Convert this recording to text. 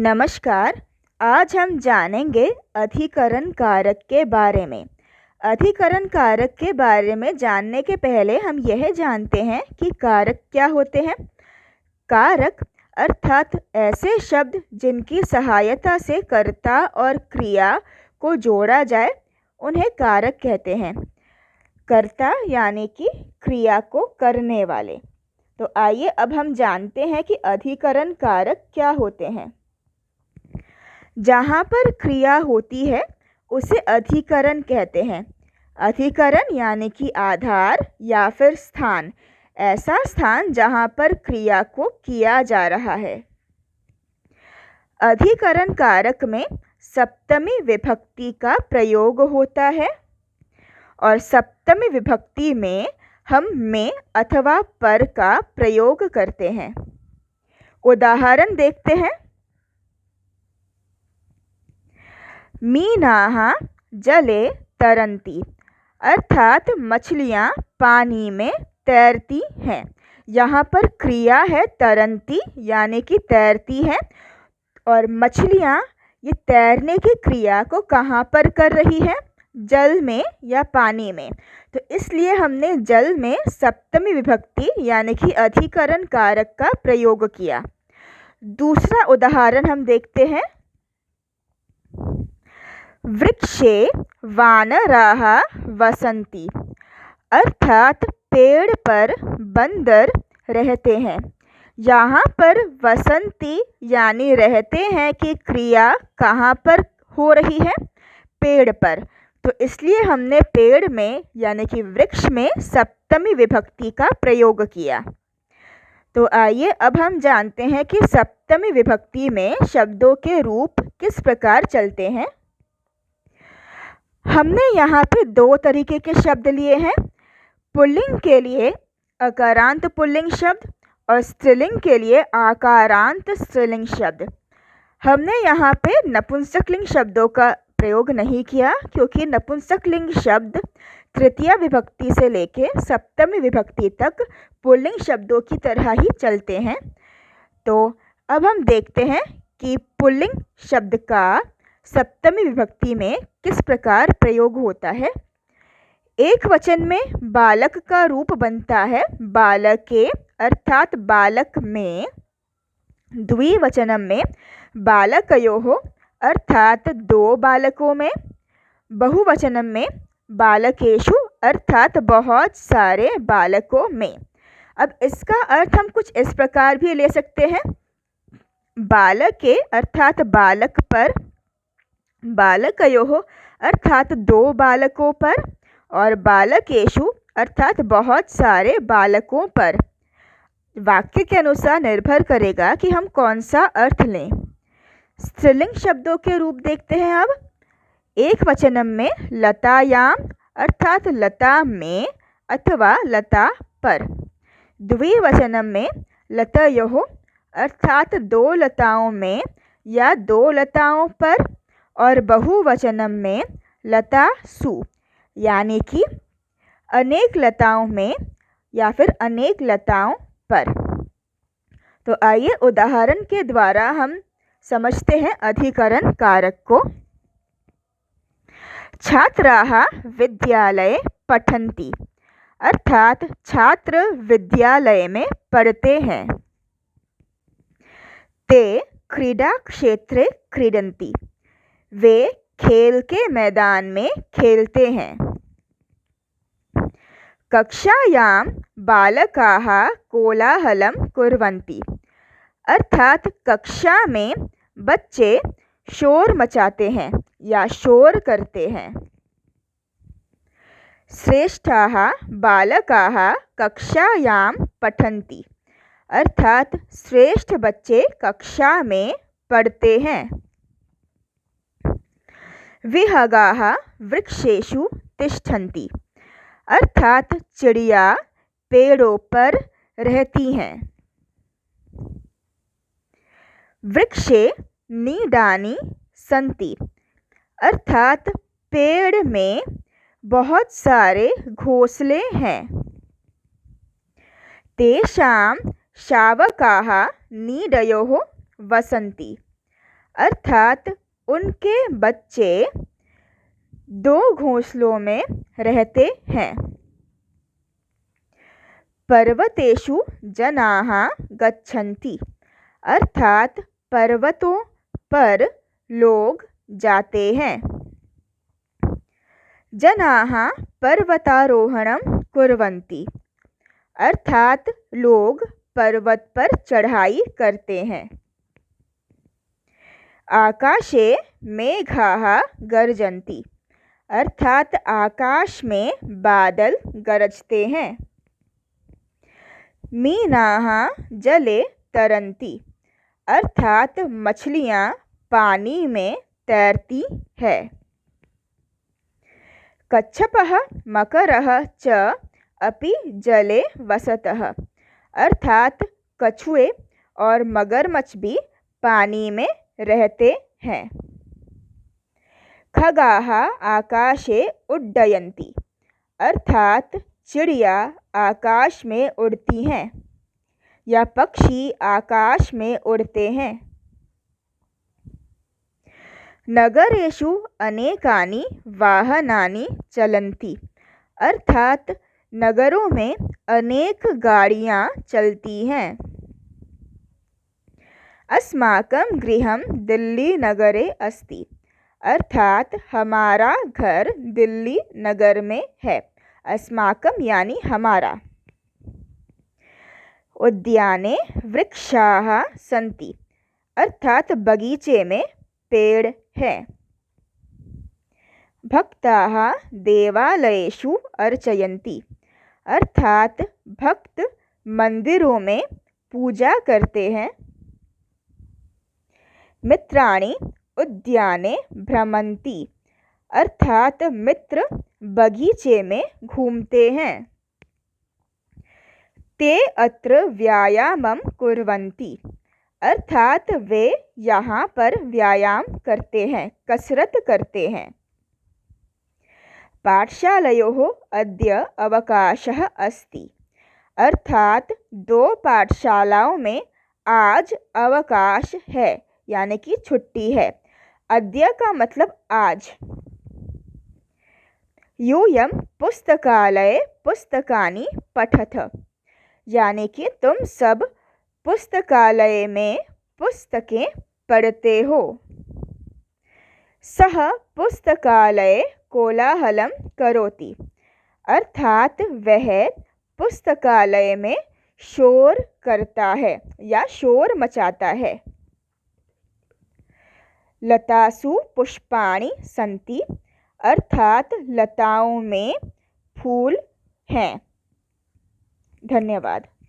नमस्कार। आज हम जानेंगे अधिकरण कारक के बारे में। अधिकरण कारक के बारे में जानने के पहले हम यह जानते हैं कि कारक क्या होते हैं। कारक अर्थात ऐसे शब्द जिनकी सहायता से कर्ता और क्रिया को जोड़ा जाए उन्हें कारक कहते हैं। कर्ता यानी कि क्रिया को करने वाले। तो आइए अब हम जानते हैं कि अधिकरण कारक क्या होते हैं। जहाँ पर क्रिया होती है उसे अधिकरण कहते हैं। अधिकरण यानी कि आधार या फिर स्थान, ऐसा स्थान जहाँ पर क्रिया को किया जा रहा है। अधिकरण कारक में सप्तमी विभक्ति का प्रयोग होता है और सप्तमी विभक्ति में हम में अथवा पर का प्रयोग करते हैं। उदाहरण देखते हैं। मीनाः जले तरन्ति, अर्थात मछलियाँ पानी में तैरती हैं। यहाँ पर क्रिया है तरन्ति यानी कि तैरती है और मछलियाँ ये तैरने की क्रिया को कहाँ पर कर रही है? जल में या पानी में। तो इसलिए हमने जल में सप्तमी विभक्ति यानी कि अधिकरण कारक का प्रयोग किया। दूसरा उदाहरण हम देखते हैं। वृक्षे वानराः वसन्ति, अर्थात पेड़ पर बंदर रहते हैं। यहाँ पर वसंती यानी रहते हैं कि क्रिया कहाँ पर हो रही है? पेड़ पर। तो इसलिए हमने पेड़ में यानी कि वृक्ष में सप्तमी विभक्ति का प्रयोग किया। तो आइए अब हम जानते हैं कि सप्तमी विभक्ति में शब्दों के रूप किस प्रकार चलते हैं। हमने यहाँ पे दो तरीके के शब्द लिए हैं। पुल्लिंग के लिए अकारांत पुल्लिंग शब्द और स्त्रीलिंग के लिए आकारांत स्त्रीलिंग शब्द। हमने यहाँ पे नपुंसकलिंग शब्दों का प्रयोग नहीं किया क्योंकि नपुंसकलिंग शब्द तृतीया विभक्ति से लेके सप्तमी विभक्ति तक पुल्लिंग शब्दों की तरह ही चलते हैं। तो अब हम देखते हैं कि पुल्लिंग शब्द का सप्तमी विभक्ति में किस प्रकार प्रयोग होता है। एक वचन में बालक का रूप बनता है बालके, अर्थात बालक में। द्विवचनम में बालकयोः, अर्थात दो बालकों में। बहुवचनम में बालकेषु, अर्थात बहुत सारे बालकों में। अब इसका अर्थ हम कुछ इस प्रकार भी ले सकते हैं। बालके अर्थात बालक पर, बालकयोः अर्थात दो बालकों पर और बालकेषु अर्थात बहुत सारे बालकों पर। वाक्य के अनुसार निर्भर करेगा कि हम कौन सा अर्थ लें। स्त्रीलिंग शब्दों के रूप देखते हैं अब। एक वचनम में लतायाम, अर्थात लता में अथवा लता पर। द्विवचनम में लतयोः, अर्थात दो लताओं में या दो लताओं पर। और बहुवचनम में लतासु, यानी कि अनेक लताओं में या फिर अनेक लताओं पर। तो आइए उदाहरण के द्वारा हम समझते हैं अधिकरण कारक को। छात्राः विद्यालये पठन्ति, अर्थात छात्र विद्यालय में पढ़ते हैं। ते क्रीडा क्षेत्रे क्रीडन्ति, वे खेल के मैदान में खेलते हैं। कक्षायां बालकाः कोलाहलं कुर्वन्ति, अर्थात कक्षा में बच्चे शोर मचाते हैं या शोर करते हैं। श्रेष्ठाः बालकाः कक्षायां पठन्ति, अर्थात श्रेष्ठ बच्चे कक्षा में पढ़ते हैं। विहगाः वृक्षेषु तिष्ठन्ति, अर्थात चिड़िया पेड़ों पर रहती हैं। वृक्षे नीडानि सन्ति, अर्थात पेड़ में बहुत सारे घोंसले हैं। तेषां शावकाः नीडयोः वसन्ति, अर्थात उनके बच्चे 2 घोंसलों में रहते हैं। पर्वतेषु जनाः गच्छन्ति, अर्थात पर्वतों पर लोग जाते हैं। जनाः पर्वतारोहणं कुर्वन्ति, अर्थात लोग पर्वत पर चढ़ाई करते हैं। आकाशे मेघाः गर्जन्ति, अर्थात आकाश में बादल गरजते हैं। मीनाः जले तरन्ति, अर्थात मछलियाँ पानी में तैरती है। कच्छपः मकरः च अपि जले वसतः, अर्थात कछुए और मगरमच्छ भी पानी में रहते हैं। खगाः आकाशे उड्डयन्ति, अर्थात चिड़िया आकाश में उड़ती हैं या पक्षी आकाश में उड़ते हैं। नगरेषु अनेकानि वाहनानि चलन्ति, अर्थात नगरों में अनेक गाड़ियाँ चलती हैं। अस्माकं गृहं दिल्ली नगरे अस्ति, अर्थात हमारा घर दिल्ली नगर में है। अस्माकं यानी हमारा। उद्याने वृक्षाः सन्ति, अर्थात बगीचे में पेड़ हैं। भक्ताः देवालयेषु अर्चयन्ति, अर्थात भक्त मंदिरों में पूजा करते हैं। मित्राणि उद्याने भ्रमन्ति, अर्थात मित्र बगीचे में घूमते हैं। ते अत्र व्यायामं कुर्वन्ति, अर्थात वे यहाँ पर व्यायाम करते हैं, कसरत करते हैं। पाठशालयोः अद्य अवकाशः अस्ति, अर्थात 2 पाठशालाओं में आज अवकाश है यानी कि छुट्टी है। अद्य का मतलब आज। यूयं पुस्तकालये पुस्तकानि पठथ, यानी कि तुम सब पुस्तकालय में पुस्तकें पढ़ते हो। सः पुस्तकालये कोलाहलं करोति, अर्थात वह पुस्तकालय में शोर करता है या शोर मचाता है। लतासु पुष्पाणि सन्ति, अर्थात लताओं में फूल हैं। धन्यवाद।